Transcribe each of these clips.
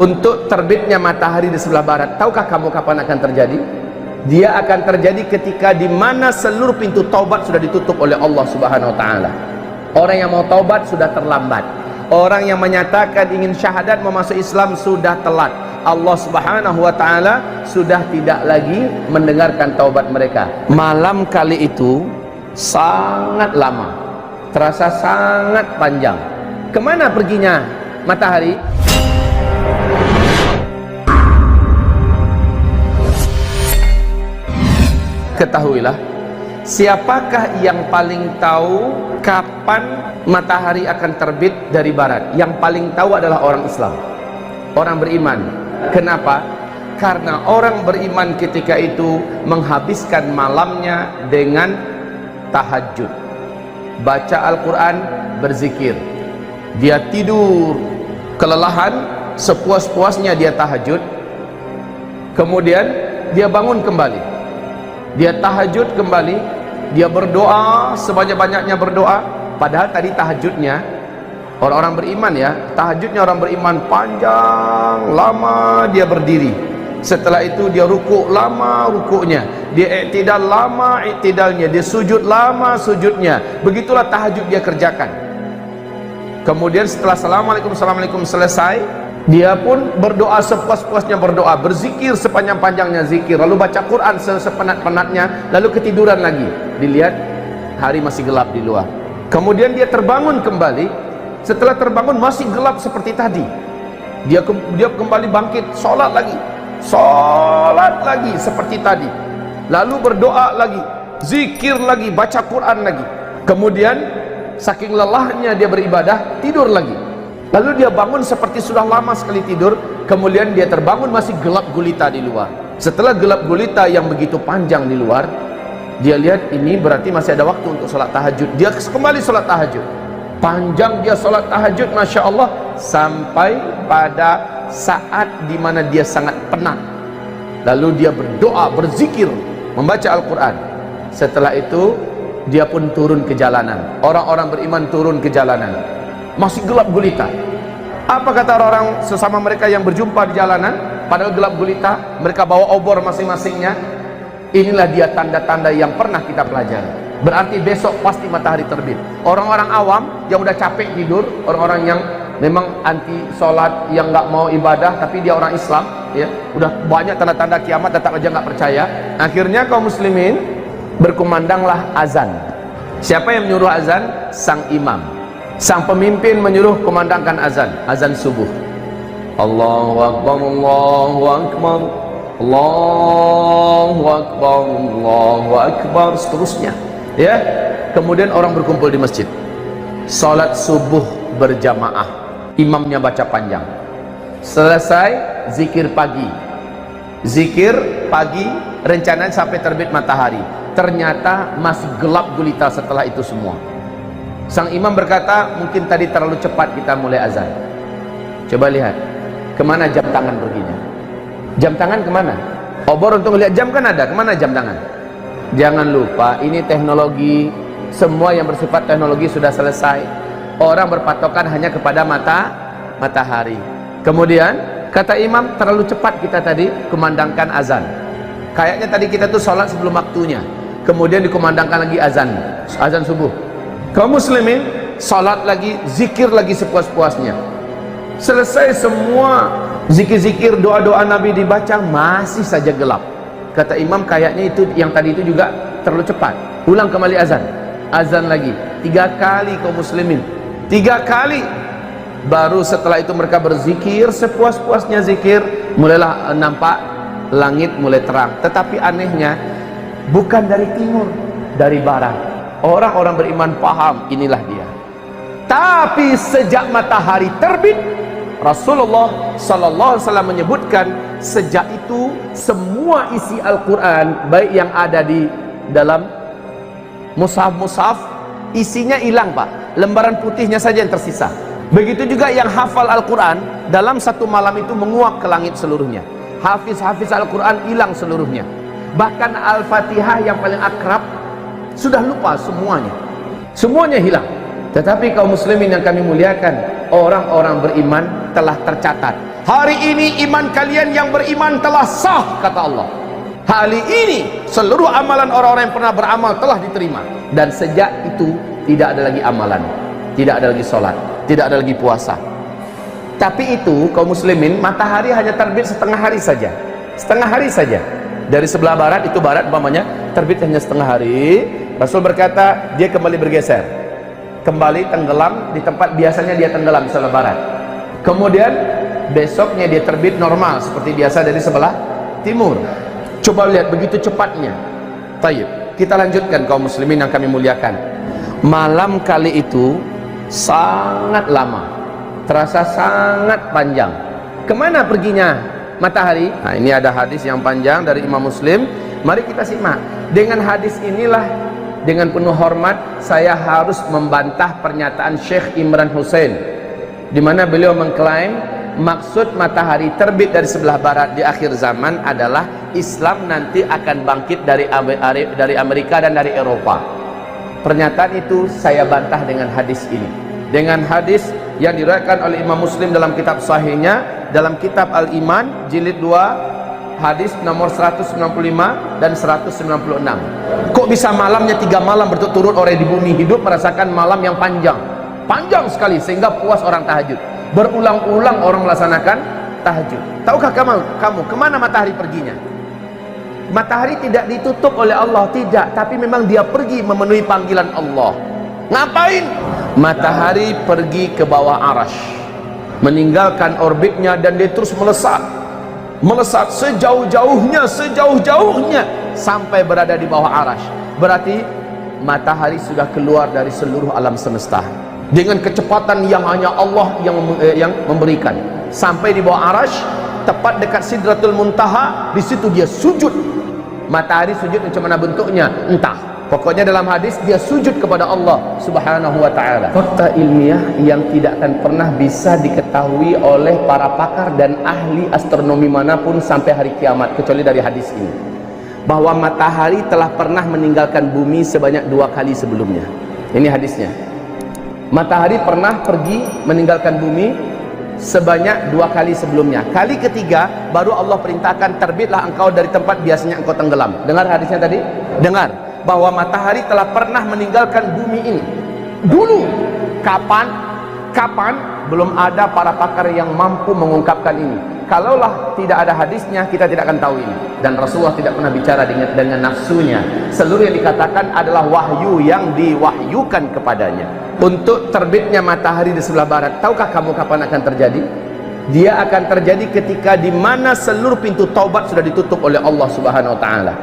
Untuk terbitnya matahari di sebelah barat, tahukah kamu kapan akan terjadi? Dia akan terjadi ketika di mana seluruh pintu taubat sudah ditutup oleh Allah Subhanahu wa taala. Orang yang mau taubat sudah terlambat. Orang yang menyatakan ingin syahadat memasuk Islam sudah telat. Allah Subhanahu wa taala sudah tidak lagi mendengarkan taubat mereka. Malam kali itu sangat lama, terasa sangat panjang. Kemana perginya matahari? Ketahuilah, siapakah yang paling tahu kapan matahari akan terbit dari barat? Yang paling tahu adalah orang Islam, orang beriman. Kenapa? Karena orang beriman ketika itu menghabiskan malamnya dengan tahajud, baca Al-Quran, berzikir. Dia tidur kelelahan, sepuas-puasnya dia tahajud, kemudian dia bangun kembali, dia tahajud kembali, dia berdoa sebanyak-banyaknya berdoa. Padahal tadi tahajudnya orang-orang beriman ya, tahajudnya orang beriman panjang, lama dia berdiri. Setelah itu dia rukuk lama rukuknya, dia iktidal lama iktidalnya, dia sujud lama sujudnya. Begitulah tahajud dia kerjakan. Kemudian setelah assalamualaikum selesai, dia pun berdoa sepuas-puasnya berdoa, berzikir sepanjang-panjangnya zikir, lalu baca Quran sepenat-penatnya, lalu ketiduran lagi. Dilihat hari masih gelap di luar. Kemudian dia terbangun kembali. Setelah terbangun masih gelap seperti tadi. Dia kembali bangkit, sholat lagi seperti tadi. Lalu berdoa lagi, zikir lagi, baca Quran lagi. Kemudian saking lelahnya dia beribadah, tidur lagi. Lalu dia bangun seperti sudah lama sekali tidur. Kemudian dia terbangun masih gelap gulita di luar. Setelah gelap gulita yang begitu panjang di luar, dia lihat ini berarti masih ada waktu untuk sholat tahajud. Dia kembali sholat tahajud. Panjang dia sholat tahajud, Masya Allah, sampai pada saat dimana dia sangat penat. Lalu dia berdoa, berzikir, membaca Al-Quran. Setelah itu dia pun turun ke jalanan. Orang-orang beriman turun ke jalanan, masih gelap gulita. Apa kata orang sesama mereka yang berjumpa di jalanan? Padahal gelap gulita, mereka bawa obor masing-masingnya. Inilah dia tanda-tanda yang pernah kita pelajari. Berarti besok pasti matahari terbit. Orang-orang awam yang udah capek tidur, orang-orang yang memang anti sholat, yang nggak mau ibadah, tapi dia orang Islam, ya, udah banyak tanda-tanda kiamat, tetap aja nggak percaya. Akhirnya kaum muslimin berkumandanglah azan. Siapa yang menyuruh azan? Sang imam. Sang pemimpin menyuruh kumandangkan azan, azan subuh. Allahu Akbar, Allahu Akbar, Allahu Akbar, Allahu Akbar, seterusnya. Ya, kemudian orang berkumpul di masjid, salat subuh berjamaah, imamnya baca panjang. Selesai zikir pagi, rencananya sampai terbit matahari. Ternyata masih gelap gulita setelah itu semua. Sang imam berkata, mungkin tadi terlalu cepat kita mulai azan. Coba lihat, kemana jam tangan perginya? Jam tangan kemana? Obor untuk lihat jam kan ada, kemana jam tangan? Jangan lupa, ini teknologi, semua yang bersifat teknologi sudah selesai. Orang berpatokan hanya kepada matahari. Kemudian kata imam, terlalu cepat kita tadi kumandangkan azan. Kayaknya tadi kita tuh sholat sebelum waktunya. Kemudian dikumandangkan lagi azan subuh. Kaum muslimin sholat lagi, zikir lagi sepuas-puasnya. Selesai semua zikir-zikir, doa-doa Nabi dibaca, masih saja gelap. Kata imam, kayaknya itu yang tadi itu juga terlalu cepat. Ulang kembali azan lagi 3 kali kaum muslimin, 3 kali. Baru setelah itu mereka berzikir sepuas-puasnya zikir, mulailah nampak langit mulai terang. Tetapi anehnya bukan dari timur, dari barat. Orang-orang beriman paham, inilah dia. Tapi sejak matahari terbit, Rasulullah sallallahu alaihi wasallam menyebutkan, sejak itu semua isi Al-Quran, baik yang ada di dalam mushaf, isinya hilang, Pak. Lembaran putihnya saja yang tersisa. Begitu juga yang hafal Al-Quran, dalam satu malam itu menguap ke langit seluruhnya. Hafiz Al-Quran hilang seluruhnya. Bahkan Al-Fatihah yang paling akrab sudah lupa semuanya hilang. Tetapi kaum muslimin yang kami muliakan, orang-orang beriman telah tercatat Hari ini iman kalian yang beriman telah sah, kata Allah. Hari ini seluruh amalan orang-orang yang pernah beramal telah diterima. Dan sejak itu tidak ada lagi amalan, tidak ada lagi sholat, tidak ada lagi puasa. Tapi itu kaum muslimin, matahari hanya terbit setengah hari saja, setengah hari saja. Dari sebelah barat, itu barat umpamanya, terbit hanya setengah hari. Rasul berkata dia kembali bergeser, kembali tenggelam di tempat biasanya dia tenggelam di sebelah barat. Kemudian besoknya dia terbit normal seperti biasa dari sebelah timur. Coba lihat begitu cepatnya. Tayyib, kita lanjutkan kaum muslimin yang kami muliakan. Malam kali itu sangat lama, terasa sangat panjang. Kemana perginya matahari? Nah, ini ada hadis yang panjang dari Imam Muslim. Mari kita simak. Dengan hadis inilah, dengan penuh hormat, saya harus membantah pernyataan Syekh Imran Hussein, di mana beliau mengklaim maksud matahari terbit dari sebelah barat di akhir zaman adalah Islam nanti akan bangkit dari Amerika dan dari Eropa. Pernyataan itu saya bantah dengan hadis ini, dengan hadis yang diriwayatkan oleh Imam Muslim dalam kitab sahihnya, dalam kitab Al-Iman jilid 2 hadis nomor 195 dan 196. Kok bisa malamnya 3 malam berturut-turut orang di bumi hidup merasakan malam yang panjang sekali sehingga puas orang tahajud. Berulang-ulang orang melaksanakan tahajud. Tahukah kamu kemana matahari perginya? Matahari tidak ditutup oleh Allah, tidak, tapi memang dia pergi memenuhi panggilan Allah. Ngapain? Matahari pergi ke bawah arash, meninggalkan orbitnya, dan dia terus melesat sejauh-jauhnya sampai berada di bawah arash. Berarti matahari sudah keluar dari seluruh alam semesta dengan kecepatan yang hanya Allah yang memberikan, sampai di bawah arash, tepat dekat Sidratul Muntaha. Di situ dia sujud. Matahari sujud macam mana bentuknya entah, pokoknya dalam hadis dia sujud kepada Allah subhanahu wa ta'ala. Fakta ilmiah yang tidak akan pernah bisa diketahui oleh para pakar dan ahli astronomi manapun sampai hari kiamat, kecuali dari hadis ini, bahwa matahari telah pernah meninggalkan bumi sebanyak 2 kali sebelumnya. Ini hadisnya. Matahari pernah pergi meninggalkan bumi sebanyak 2 kali sebelumnya. Kali ketiga baru Allah perintahkan, terbitlah engkau dari tempat biasanya engkau tenggelam. Dengar hadisnya tadi? Dengar bahwa matahari telah pernah meninggalkan bumi ini dulu. Kapan? Belum ada para pakar yang mampu mengungkapkan ini. Kalaulah tidak ada hadisnya, kita tidak akan tahu ini. Dan Rasulullah tidak pernah bicara dengan nafsunya. Seluruh yang dikatakan adalah wahyu yang diwahyukan kepadanya. Untuk terbitnya matahari di sebelah barat, tahukah kamu kapan akan terjadi? Dia akan terjadi ketika di mana seluruh pintu taubat sudah ditutup oleh Allah subhanahu wa ta'ala.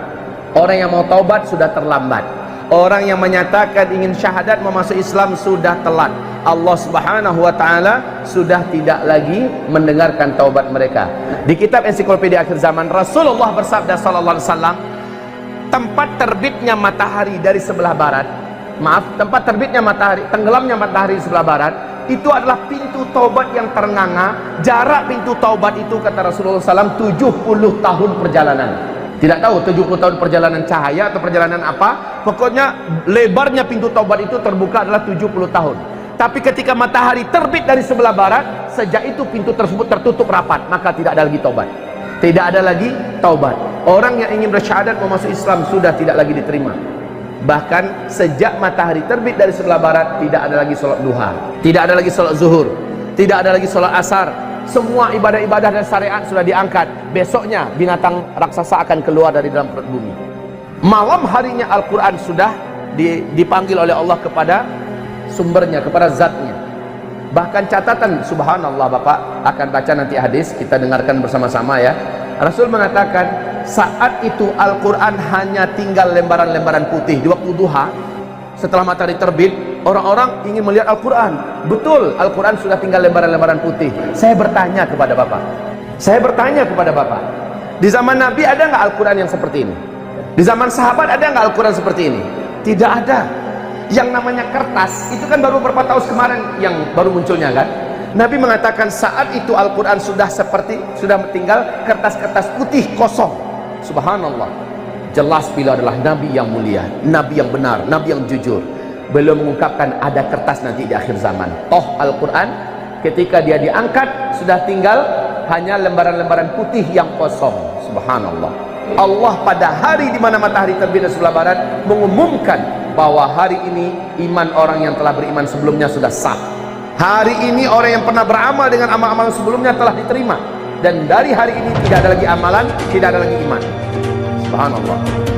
Orang yang mau taubat sudah terlambat. Orang yang menyatakan ingin syahadat memasuk Islam sudah telat. Allah subhanahu wa ta'ala sudah tidak lagi mendengarkan taubat mereka. Di kitab ensiklopedia akhir zaman, Rasulullah bersabda sallallahu alaihi wasallam, tempat terbitnya matahari dari sebelah barat, tempat terbitnya matahari, tenggelamnya matahari di sebelah barat, itu adalah pintu taubat yang ternganga. Jarak pintu taubat itu, kata Rasulullah SAW, 70 tahun perjalanan. Tidak tahu 70 tahun perjalanan cahaya atau perjalanan apa, pokoknya lebarnya pintu taubat itu terbuka adalah 70 tahun. Tapi ketika matahari terbit dari sebelah barat, sejak itu pintu tersebut tertutup rapat, maka tidak ada lagi taubat. Tidak ada lagi taubat. Orang yang ingin bersyahadat memasuk Islam sudah tidak lagi diterima. Bahkan sejak matahari terbit dari sebelah barat, tidak ada lagi sholat duha, tidak ada lagi sholat zuhur, tidak ada lagi sholat asar. Semua ibadah-ibadah dan syariat sudah diangkat. Besoknya binatang raksasa akan keluar dari dalam perut bumi. Malam harinya Al-Quran sudah dipanggil oleh Allah kepada sumbernya, kepada zatnya. Bahkan catatan, subhanallah, Bapak akan baca nanti hadis, kita dengarkan bersama-sama ya. Rasul mengatakan saat itu Al-Quran hanya tinggal lembaran-lembaran putih. Di waktu duha, setelah matahari terbit, orang-orang ingin melihat Al-Quran. Betul, Al-Quran sudah tinggal lembaran-lembaran putih. Saya bertanya kepada Bapak, di zaman Nabi ada nggak Al-Quran yang seperti ini? Di zaman sahabat ada nggak Al-Quran seperti ini? Tidak ada. Yang namanya kertas itu kan baru beberapa tahun kemarin yang baru munculnya kan. Nabi mengatakan saat itu Al-Quran sudah tinggal kertas-kertas putih kosong. Subhanallah, jelas beliau adalah Nabi yang mulia, Nabi yang benar, Nabi yang jujur. Beliau mengungkapkan ada kertas nanti di akhir zaman. Toh Al-Quran ketika dia diangkat sudah tinggal hanya lembaran-lembaran putih yang kosong. Subhanallah. Allah pada hari di mana matahari terbit dari sebelah barat mengumumkan bahwa hari ini iman orang yang telah beriman sebelumnya sudah sah. Hari ini orang yang pernah beramal dengan amal-amal sebelumnya telah diterima, dan dari hari ini tidak ada lagi amalan, tidak ada lagi iman. Subhanallah.